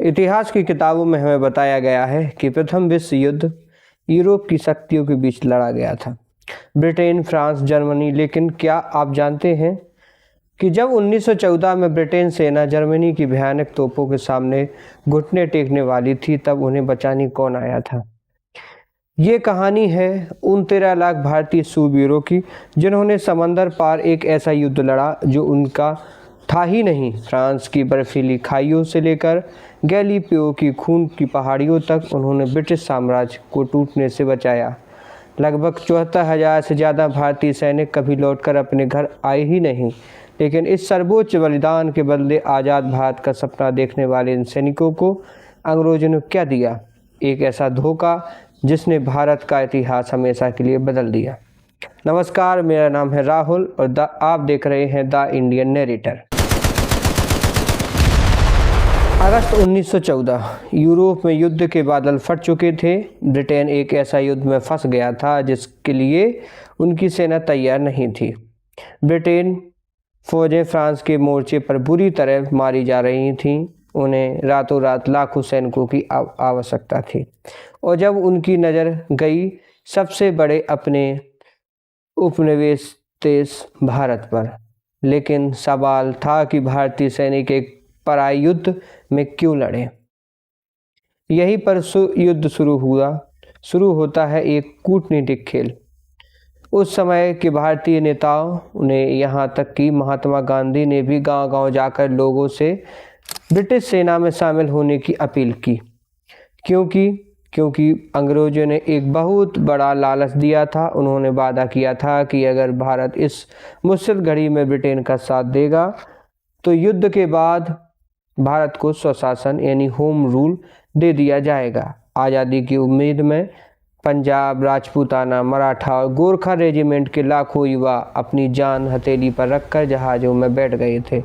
इतिहास की किताबों में हमें बताया गया है कि प्रथम विश्व युद्ध यूरोप की शक्तियों के बीच लड़ा गया था, ब्रिटेन, फ्रांस, जर्मनी। लेकिन क्या आप जानते हैं कि जब 1914 में ब्रिटेन सेना जर्मनी की भयानक तोपों के सामने घुटने टेकने वाली थी, तब उन्हें बचाने कौन आया था? ये कहानी है उन 13 लाख भारतीय शूरवीरों की, जिन्होंने समंदर पार एक ऐसा युद्ध लड़ा जो उनका था ही नहीं। फ्रांस की बर्फीली खाइयों से लेकर गैलीपियो की खून की पहाड़ियों तक उन्होंने ब्रिटिश साम्राज्य को टूटने से बचाया। लगभग 74,000 से ज़्यादा भारतीय सैनिक कभी लौटकर अपने घर आए ही नहीं, लेकिन इस सर्वोच्च बलिदान के बदले आज़ाद भारत का सपना देखने वाले इन सैनिकों को अंग्रेजों ने क्या दिया? एक ऐसा धोखा जिसने भारत का इतिहास हमेशा के लिए बदल दिया। नमस्कार, मेरा नाम है राहुल और आप देख रहे हैं the Indian narrator. August 1914 Europe में युद्ध के बादल फट चुके थे। ब्रिटेन एक ऐसा युद्ध में फंस गया था जिसके लिए उनकी सेना तैयार नहीं थी। ब्रिटेन फौजें फ्रांस के मोर्चे पर बुरी तरह मारी जा रही थीं। उन्हें रातों रात लाखों सैनिकों की आवश्यकता थी, और जब उनकी नज़र गई सबसे बड़े अपने उपनिवेश देश भारत पर। लेकिन सवाल था कि भारतीय सैनिक एक पराई युद्ध में क्यों लड़े? यहीं पर युद्ध शुरू होता है एक कूटनीतिक खेल। उस समय के भारतीय नेताओं ने, यहाँ तक कि महात्मा गांधी ने भी गांव-गांव जाकर लोगों से ब्रिटिश सेना में शामिल होने की अपील की। क्योंकि अंग्रेजों ने एक बहुत बड़ा लालच दिया था। उन्होंने वादा किया था कि अगर भारत इस मुश्किल घड़ी में ब्रिटेन का साथ देगा तो युद्ध के बाद भारत को स्वशासन यानी होम रूल दे दिया जाएगा। आज़ादी की उम्मीद में पंजाब, राजपूताना, मराठा और गोरखा रेजिमेंट के लाखों युवा अपनी जान हथेली पर रखकर जहाज़ों में बैठ गए थे।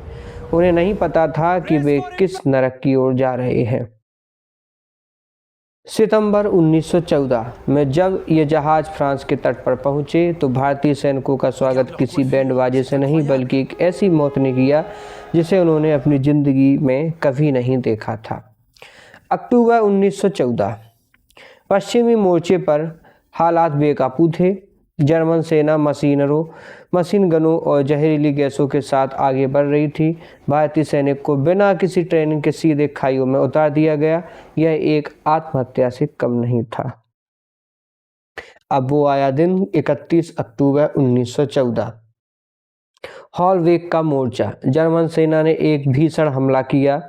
उन्हें नहीं पता था कि वे किस नरक की ओर जा रहे हैं। सितंबर 1914 में जब ये जहाज़ फ्रांस के तट पर पहुँचे तो भारतीय सैनिकों का स्वागत किसी बैंड बाजे से नहीं बल्कि एक ऐसी मौत ने किया जिसे उन्होंने अपनी ज़िंदगी में कभी नहीं देखा था। अक्टूबर 1914 पश्चिमी मोर्चे पर हालात बेकाबू थे। जर्मन सेना मशीन गनों और जहरीली गैसों के साथ आगे बढ़ रही थी। भारतीय सैनिक को बिना किसी ट्रेनिंग के सीधे खाइयों में उतार दिया गया। यह एक आत्महत्या से कम नहीं था। अब वो आया दिन 31 अक्टूबर 1914। हॉलवेग का मोर्चा। जर्मन सेना ने एक भीषण हमला किया।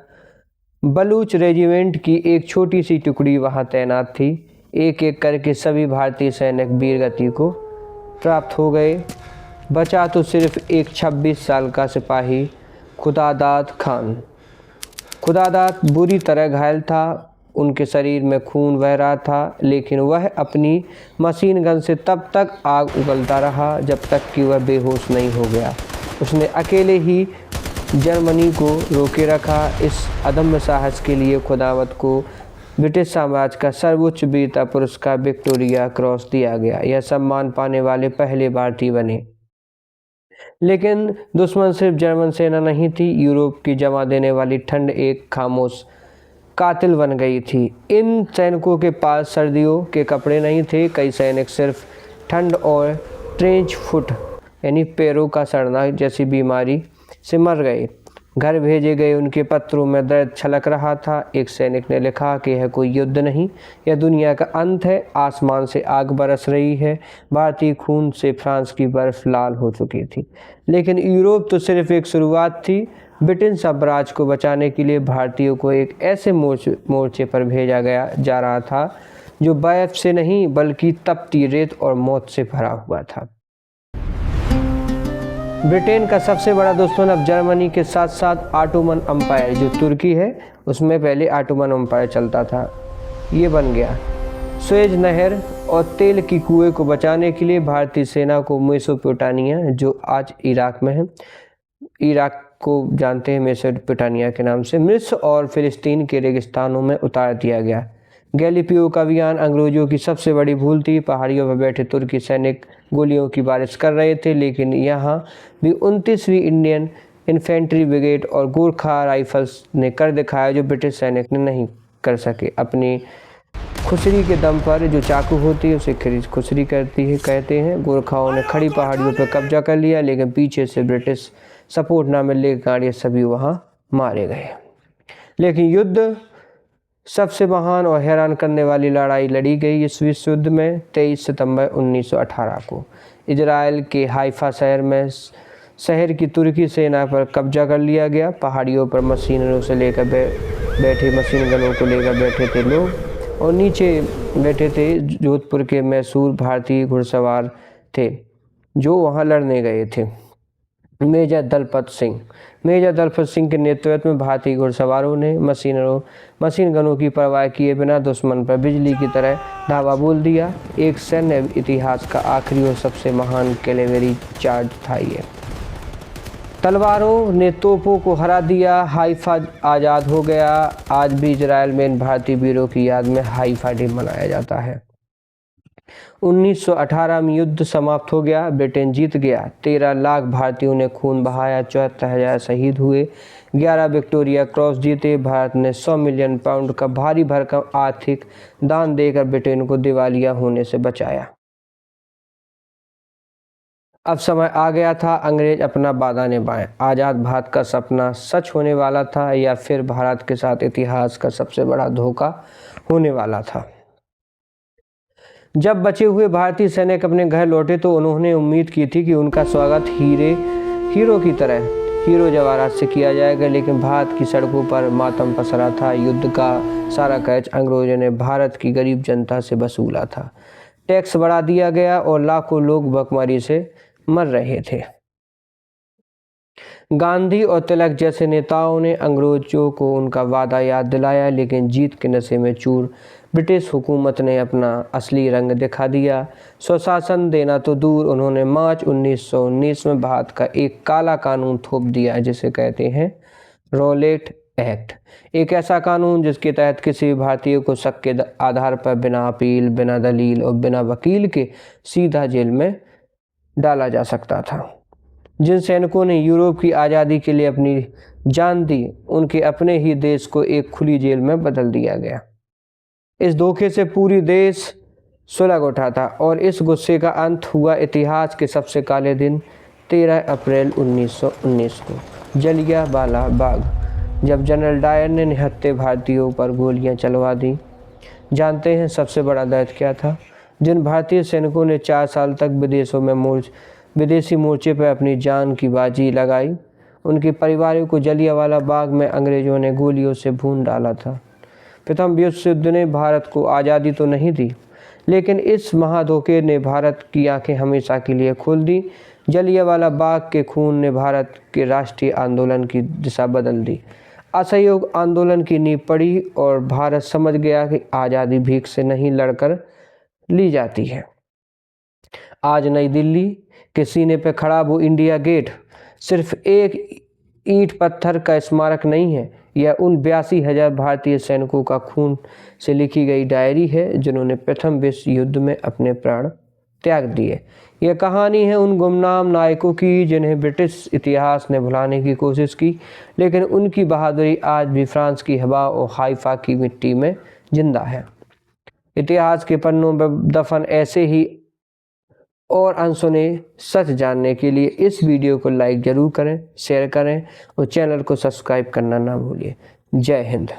बलूच रेजिमेंट की एक छोटी सी टुकड़ी वहां तैनात थी। एक एक करके सभी भारतीय सैनिक वीरगति को प्राप्त हो गए। बचा तो सिर्फ एक 26 साल का सिपाही खुदादाद खान। खुदादाद बुरी तरह घायल था। उनके शरीर में खून बह रहा था, लेकिन वह अपनी मशीन गन से तब तक आग उगलता रहा जब तक कि वह बेहोश नहीं हो गया। उसने अकेले ही जर्मनी को रोके रखा। इस अदम्य साहस के लिए खुदावत को ब्रिटिश साम्राज्य का सर्वोच्च वीरता पुरस्कार विक्टोरिया क्रॉस दिया गया। यह सम्मान पाने वाले पहले भारतीय बने। लेकिन दुश्मन सिर्फ जर्मन सेना नहीं थी। यूरोप की जमा देने वाली ठंड एक खामोश कातिल बन गई थी। इन सैनिकों के पास सर्दियों के कपड़े नहीं थे। कई सैनिक सिर्फ ठंड और ट्रेंच फुट यानी पैरों का सड़ना जैसी बीमारी से मर गए। घर भेजे गए उनके पत्रों में दर्द छलक रहा था। एक सैनिक ने लिखा कि यह कोई युद्ध नहीं, यह दुनिया का अंत है। आसमान से आग बरस रही है। भारतीय खून से फ्रांस की बर्फ लाल हो चुकी थी। लेकिन यूरोप तो सिर्फ एक शुरुआत थी। ब्रिटेन साम्राज्य को बचाने के लिए भारतीयों को एक ऐसे मोर्चे पर भेजा जा रहा था जो बर्फ से नहीं बल्कि तपती रेत और मौत से भरा हुआ था। ब्रिटेन का सबसे बड़ा दुश्मन अब जर्मनी के साथ साथ ऑटोमन एम्पायर, जो तुर्की है, उसमें पहले ऑटोमन एम्पायर चलता था, ये बन गया। सुएज नहर और तेल की कुएं को बचाने के लिए भारतीय सेना को मेसोपोटामिया, जो आज इराक में है, इराक को जानते हैं मेसोपोटामिया के नाम से, मिस्र और फिलिस्तीन के रेगिस्तानों में उतार दिया गया। गैलीपियो का अभियान अंग्रेजों की सबसे बड़ी भूल थी। पहाड़ियों पर बैठे तुर्की सैनिक गोलियों की बारिश कर रहे थे, लेकिन यहाँ भी 29वीं इंडियन इन्फेंट्री ब्रिगेड और गोरखा राइफल्स ने कर दिखाया जो ब्रिटिश सैनिक ने नहीं कर सके। अपनी खुसरी के दम पर, जो चाकू होती है उसे खुसरी कहते हैं। गोरखाओं ने खड़ी पहाड़ियों पर कब्जा कर लिया, लेकिन पीछे से ब्रिटिश सपोर्ट ना मिलने के कारण ये सभी वहाँ मारे गए। लेकिन युद्ध सबसे महान और हैरान करने वाली लड़ाई लड़ी गई इस विश्व युद्ध में 23 सितंबर 1918 को। इजराइल के हाइफा शहर की तुर्की सेना पर कब्जा कर लिया गया। पहाड़ियों पर मशीनों से लेकर बैठे मशीन गनों को लेकर बैठे थे लोग, और नीचे बैठे थे जोधपुर के मैसूर भारतीय घुड़सवार थे जो वहाँ लड़ने गए थे। मेजर दलपत सिंह के नेतृत्व में भारतीय घुड़सवारों ने मशीन गनों की परवाह किए बिना दुश्मन पर बिजली की तरह धावा बोल दिया। एक सैन्य इतिहास का आखिरी और सबसे महान कैवेलरी चार्ज था ये। तलवारों ने तोपों को हरा दिया, हाइफा आज़ाद हो गया। आज भी इजराइल में इन भारतीय वीरों की याद में हाइफा डे मनाया जाता है। 1918 में युद्ध समाप्त हो गया, ब्रिटेन जीत गया। 13 लाख भारतीयों ने खून बहाया, 74,000 शहीद हुए, 11 विक्टोरिया क्रॉस जीते। भारत ने 100 मिलियन पाउंड का भारी भरकम आर्थिक दान देकर ब्रिटेन को दिवालिया होने से बचाया। अब समय आ गया था अंग्रेज अपना वादा निभाएं। आज़ाद भारत का सपना सच होने वाला था, या फिर भारत के साथ इतिहास का सबसे बड़ा धोखा होने वाला था। जब बचे हुए भारतीय सैनिक अपने घर लौटे तो उन्होंने उम्मीद की थी कि उनका स्वागत हीरो की तरह हीरो जवाहरात से किया जाएगा, लेकिन भारत की सड़कों पर मातम पसरा था। युद्ध का सारा कर्ज अंग्रेजों ने भारत की गरीब जनता से वसूला था। टैक्स बढ़ा दिया गया और लाखों लोग भुखमरी से मर रहे थे। गांधी और तिलक जैसे नेताओं ने अंग्रेजों को उनका वादा याद दिलाया, लेकिन जीत के नशे में चूर ब्रिटिश हुकूमत ने अपना असली रंग दिखा दिया। स्वशासन देना तो दूर, उन्होंने मार्च 1919 में भारत का एक काला कानून थोप दिया जिसे कहते हैं रॉलेट एक्ट। एक ऐसा कानून जिसके तहत किसी भी भारतीय को शक के आधार पर बिना अपील, बिना दलील और बिना वकील के सीधा जेल में डाला जा सकता था। जिन सैनिकों ने यूरोप की आज़ादी के लिए अपनी जान दी, उनके अपने ही देश को एक खुली जेल में बदल दिया गया। इस धोखे से पूरी देश सुलग उठा था और इस गुस्से का अंत हुआ इतिहास के सबसे काले दिन 13 अप्रैल 1919 को, जलियांवाला बाग, जब जनरल डायर ने निहत्थे भारतीयों पर गोलियां चलवा दी। जानते हैं सबसे बड़ा दर्द क्या था? जिन भारतीय सैनिकों ने 4 साल तक विदेशी मोर्चे पर अपनी जान की बाजी लगाई, उनके परिवारों को जलियांवाला बाग में अंग्रेजों ने गोलियों से भून डाला था। प्रथम विश्व युद्ध ने भारत को आज़ादी तो नहीं दी, लेकिन इस महाधोखे ने भारत की आंखें हमेशा के लिए खोल दी। जलियांवाला बाग के खून ने भारत के राष्ट्रीय आंदोलन की दिशा बदल दी। असहयोग आंदोलन की नींव पड़ी और भारत समझ गया कि आज़ादी भीख से नहीं लड़कर ली जाती है। आज नई दिल्ली के सीने पर खड़ा वो इंडिया गेट सिर्फ एक ईंट पत्थर का स्मारक नहीं है, यह उन 82,000 भारतीय सैनिकों का खून से लिखी गई डायरी है जिन्होंने प्रथम विश्व युद्ध में अपने प्राण त्याग दिए। यह कहानी है उन गुमनाम नायकों की जिन्हें ब्रिटिश इतिहास ने भुलाने की कोशिश की, लेकिन उनकी बहादुरी आज भी फ्रांस की हवा और हाइफा की मिट्टी में जिंदा है। इतिहास के पन्नों पर दफन ऐसे ही और अनसुने सच जानने के लिए इस वीडियो को लाइक ज़रूर करें, शेयर करें और चैनल को सब्सक्राइब करना ना भूलिए। जय हिंद।